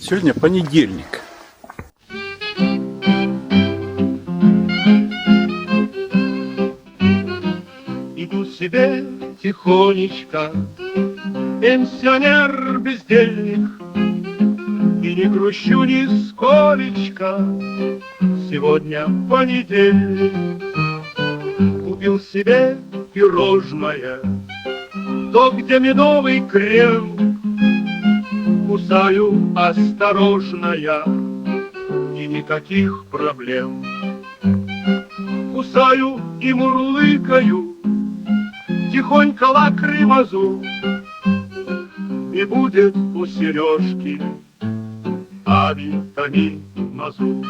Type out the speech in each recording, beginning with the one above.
Сегодня понедельник. Иду себе тихонечко, пенсионер-бездельник, и не грущу нисколечко. Сегодня понедельник. Купил себе пирожное, то, где медовый крем. Кусаю осторожно я, и никаких проблем. Кусаю и мурлыкаю, тихонько лакрымозу, и будет у Сережки авитаминозу.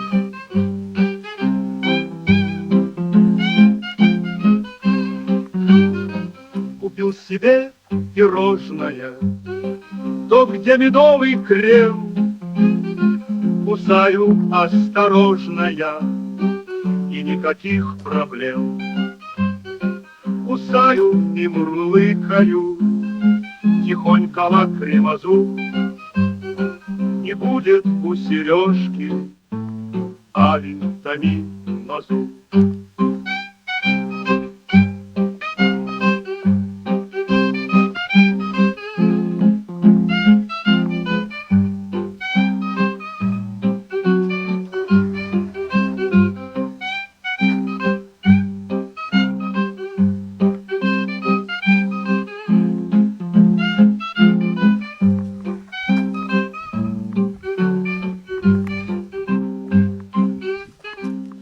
Купил себе пирожное, то, где медовый крем. Кусаю осторожно я, и никаких проблем. Кусаю и мурлыкаю, тихонько лакрымозу, и будет у Сережки авитаминозу.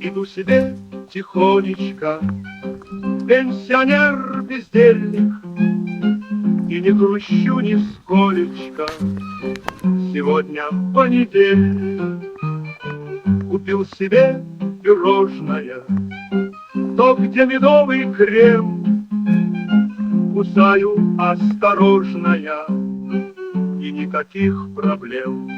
Иду себе тихонечко, пенсионер-бездельник, и не грущу нисколечко. Сегодня понедельник. Купил себе пирожное, то, где медовый крем. Кусаю осторожно я, и никаких проблем.